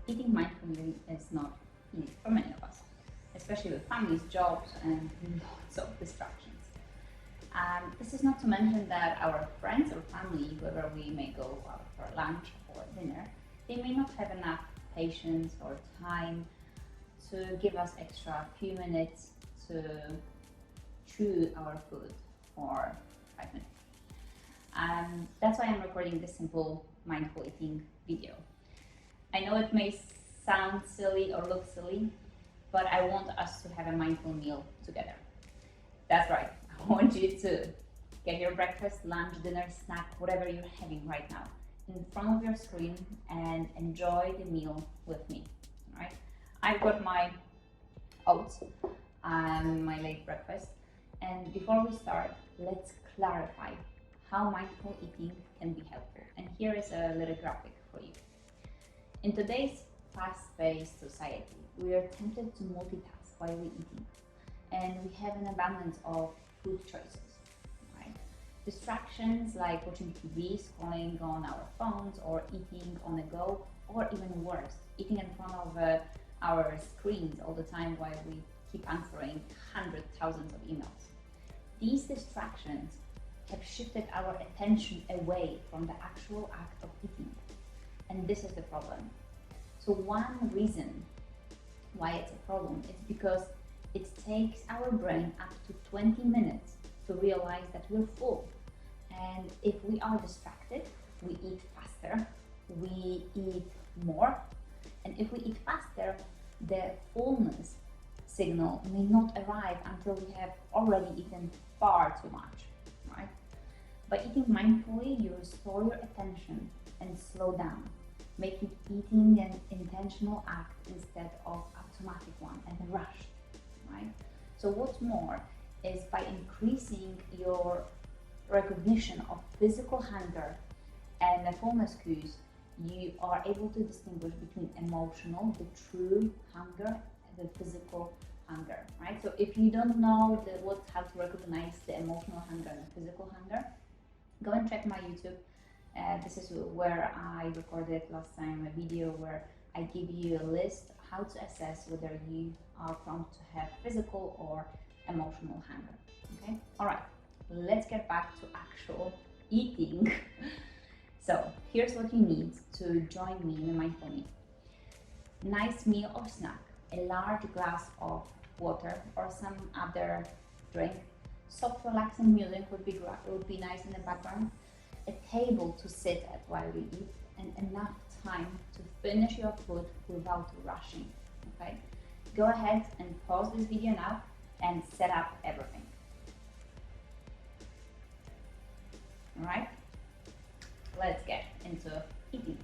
eating mindfully is not easy for many of us, especially with families, jobs, and lots of distractions. This is not to mention that our friends or family, wherever we may go out for lunch or dinner, they may not have enough patience or time to give us extra few minutes to chew our food for 5 minutes. That's why I'm recording this simple mindful eating video. I know it may sound silly or look silly, but I want us to have a mindful meal together. That's right, I want you to get your breakfast, lunch, dinner, snack, whatever you're having right now, in front of your screen and enjoy the meal with me. All right? I've got my oats, my late breakfast, and before we start, let's clarify how mindful eating can be helpful. And here is a little graphic for you. In today's fast-paced society, we are tempted to multitask while we're eating, and we have an abundance of food choices, right? Distractions like watching TV, scrolling on our phones, or eating on the go, or even worse, eating in front of our screens all the time while we keep answering hundreds, thousands of emails. These distractions have shifted our attention away from the actual act of eating. And this is the problem. So one reason why it's a problem is because it takes our brain up to 20 minutes to realize that we're full. And if we are distracted, we eat faster, we eat more. And if we eat faster, the fullness signal may not arrive until we have already eaten far too much, right? By eating mindfully, you restore your attention and slow down, making eating an intentional act instead of automatic one and rushed, right? So what's more is by increasing your recognition of physical hunger and the fullness cues, you are able to distinguish between emotional, the true hunger, and the physical hunger, right? So if you don't know how to recognize the emotional hunger and the physical hunger, go and check my YouTube. This is where I recorded last time a video where I give you a list how to assess whether you are prone to have physical or emotional hunger. Okay, all right, let's get back to actual eating. So here's what you need to join me in a mindful meal. Nice meal or snack, a large glass of water or some other drink. Soft, relaxing music would be nice in the background. A table to sit at while you eat, and enough time to finish your food without rushing. Okay, go ahead and pause this video now and set up everything. All right, let's get into eating.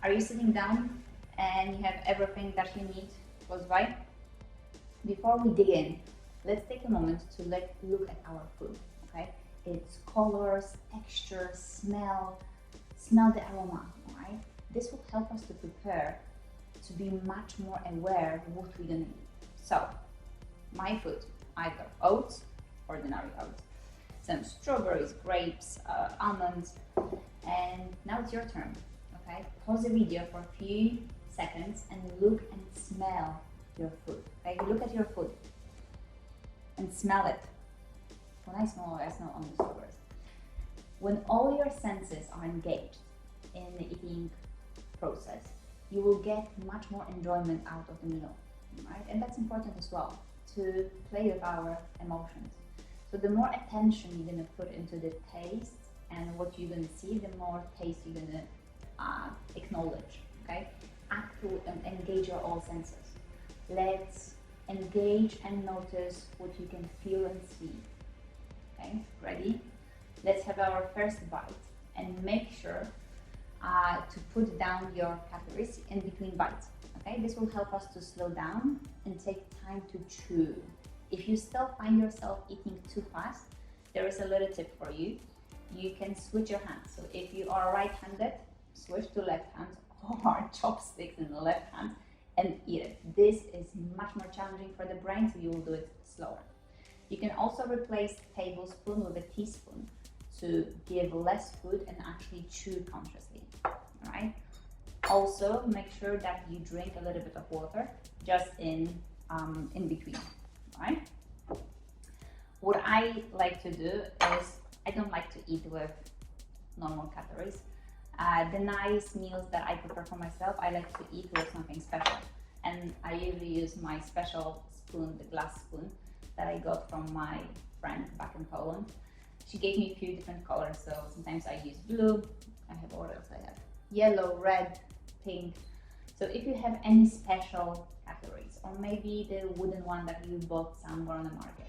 Are you sitting down and you have everything that you need close by? Before we dig in, let's take a moment to look at our food, okay? Its colors, texture, smell the aroma, right? This will help us to prepare to be much more aware of what we're gonna eat. So, my food, I've got oats, ordinary oats, some strawberries, grapes, almonds, and now it's your turn, okay? Pause the video for a few seconds and look and smell your food, okay? Look at your food and smell it. When I smell only strawberries. When all your senses are engaged in the eating process, you will get much more enjoyment out of the meal, right? And that's important as well, to play with our emotions. So the more attention you're gonna put into the taste and what you're gonna see, the more taste you're gonna acknowledge, okay? And engage your all senses. Let's engage and notice what you can feel and see. Okay, ready? Let's have our first bite and make sure to put down your calories in between bites. Okay, this will help us to slow down and take time to chew. If you still find yourself eating too fast, there is a little tip for you. You can switch your hands. So if you are right-handed, switch to left hand or chopsticks in the left hand and eat it. This is much more challenging for the brain, so you will do it slower. You can also replace tablespoon with a teaspoon to give less food and actually chew consciously. All right, Also, make sure that you drink a little bit of water just in between, right? What I like to do is I don't like to eat with normal calories. The nice meals that I prepare for myself, I like to eat with something special. And I usually use my special spoon, the glass spoon that I got from my friend back in Poland. She gave me a few different colors, so sometimes I use blue. I have what else I have? Yellow, red, pink. So if you have any special categories, or maybe the wooden one that you bought somewhere on the market,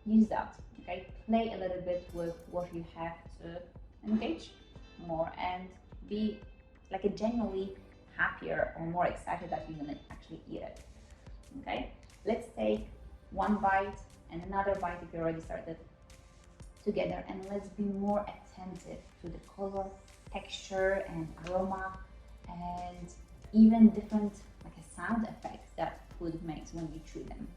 use that. Okay, play a little bit with what you have to engage more and be like a genuinely happier or more excited that you're gonna actually eat it. Okay, let's take one bite and another bite if you already started together, and let's be more attentive to the color, texture, and aroma, and even different like a sound effects that food makes when you chew them.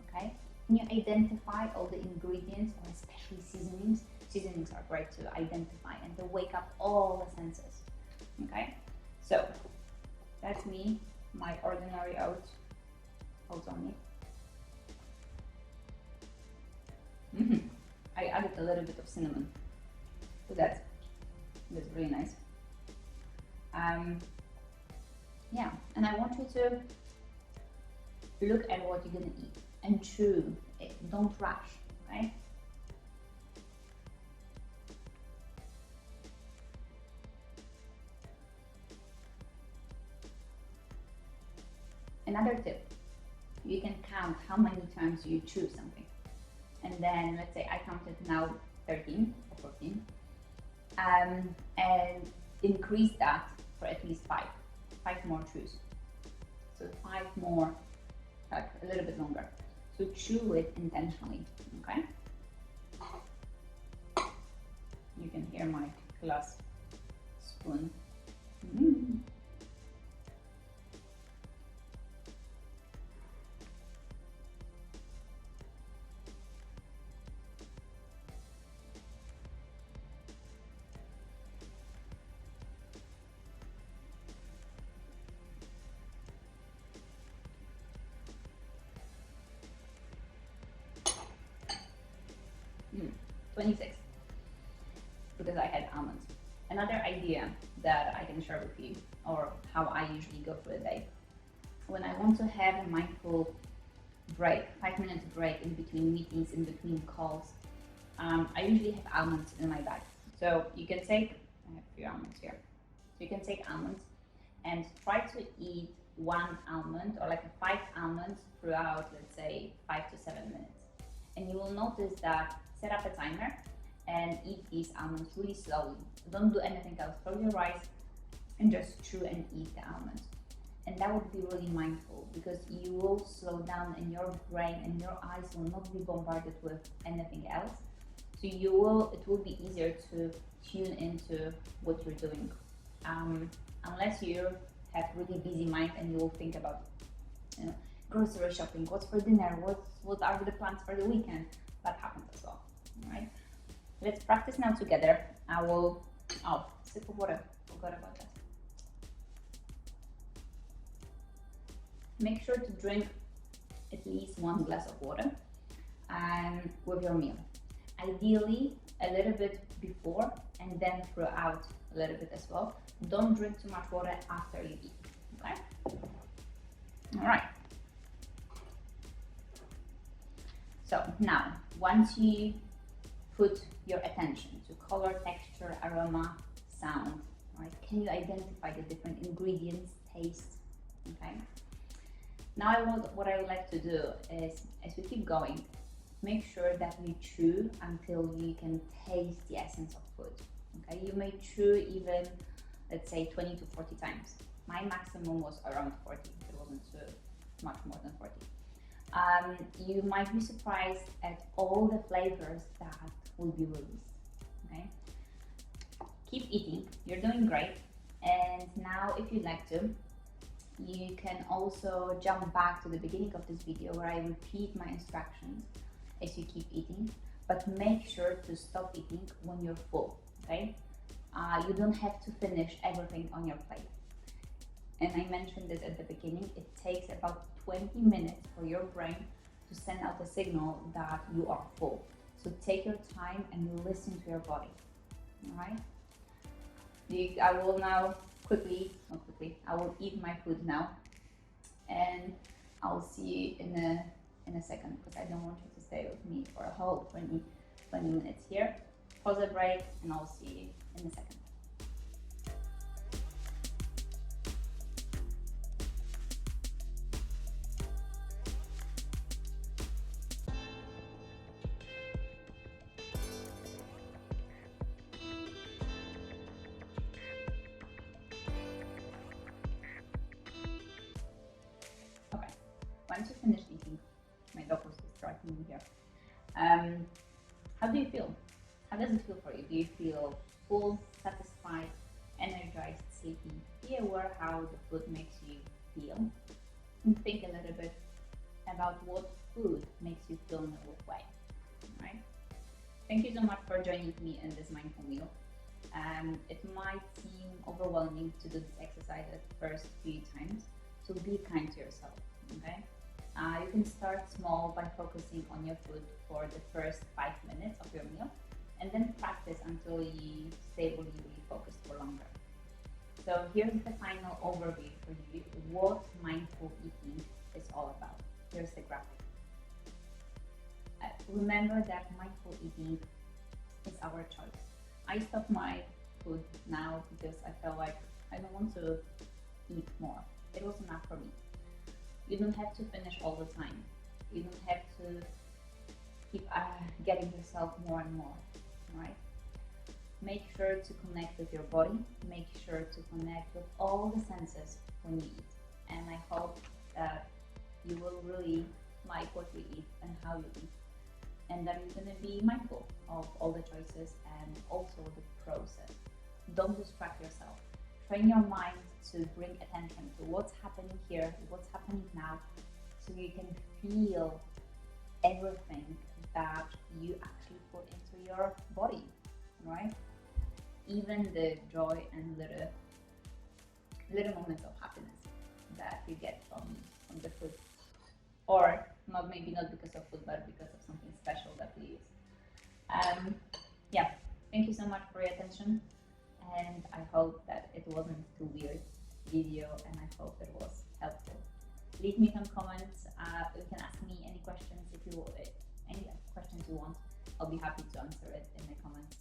Okay, can you identify all the ingredients, or especially seasonings? Seasonings are great to identify and to wake up all the senses. Okay, so that's me, my ordinary oats on it. I added a little bit of cinnamon, so that's really nice. Yeah, and I want you to look at what you're gonna eat and chew it. Don't rush, right? Another tip, you can count how many times you chew something. And then let's say I counted now 13 or 14, and increase that for at least five more chews. So 5 more, like a little bit longer. So chew it intentionally, okay? You can hear my glass spoon. Mm. Mm. 26, because I had almonds. Another idea that I can share with you, or how I usually go for the day, when I want to have a mindful break, 5 minute break in between meetings, in between calls, I usually have almonds in my bag. So you can take, I have a few almonds here. So you can take almonds and try to eat 1 almond or like 5 almonds throughout, let's say, 5 to 7 minutes. And you will notice that set up a timer and eat these almonds really slowly. So don't do anything else. Close your eyes and just chew and eat the almonds. And that would be really mindful, because you will slow down and your brain and your eyes will not be bombarded with anything else. So it will be easier to tune into what you're doing. Unless you have really busy mind and you will think about, grocery shopping, what's for dinner, what are the plans for the weekend. That happens as well. All right, let's practice now together. I will, sip of water, forgot about that. Make sure to drink at least 1 glass of water with your meal. Ideally, a little bit before and then throughout a little bit as well. Don't drink too much water after you eat, okay? All right. So now, once you put your attention to color, texture, aroma, sound, right? Can you identify the different ingredients, taste, okay? Now what I would like to do is, as we keep going, make sure that you chew until you can taste the essence of food, okay? You may chew even, let's say, 20 to 40 times. My maximum was around 40, it wasn't too much more than 40. You might be surprised at all the flavors that will be released, okay? Keep eating, you're doing great. And now if you'd like to, you can also jump back to the beginning of this video where I repeat my instructions as you keep eating, but make sure to stop eating when you're full, okay? You don't have to finish everything on your plate. And I mentioned it at the beginning, it takes about 20 minutes for your brain to send out a signal that you are full. So take your time and listen to your body. All right? I will now I will eat my food now, and I'll see you in a second, because I don't want you to stay with me for a whole 20 minutes here. Pause a break, and I'll see you in a second. Okay, once you finish eating, my dog was distracting me here. How do you feel? How does it feel for you? Do you feel full, satisfied, energized, sleepy? Be aware how the food makes you feel, and think a little bit about what food makes you feel in a way. Right? Thank you so much for joining me in this mindful meal. It might seem overwhelming to do this exercise at the first few times, so be kind to yourself. Okay? You can start small by focusing on your food for the first 5 minutes of your meal, and then practice until you stay really focused for longer. So here's the final overview for you, what mindful eating is all about. Here's the graphic. Remember that mindful eating is our choice. I stop my food now because I felt like I don't want to eat more. It was enough for me. You don't have to finish all the time. You don't have to keep getting yourself more and more, right? Make sure to connect with your body. Make sure to connect with all the senses when you eat. And I hope that you will really like what you eat and how you eat. And that you're going to be mindful of all the choices and also the process. Don't distract yourself. Train your mind to bring attention to what's happening here, what's happening now, so you can feel everything that you actually put into your body, right? Even the joy and little moments of happiness that you get from the food, or maybe not because of food, but because of something special that we use. Yeah, thank you so much for your attention, and I hope that it wasn't too weird video, and I hope it was helpful. Leave me some comments. You can ask me any questions if you any questions you want. I'll be happy to answer it in the comments.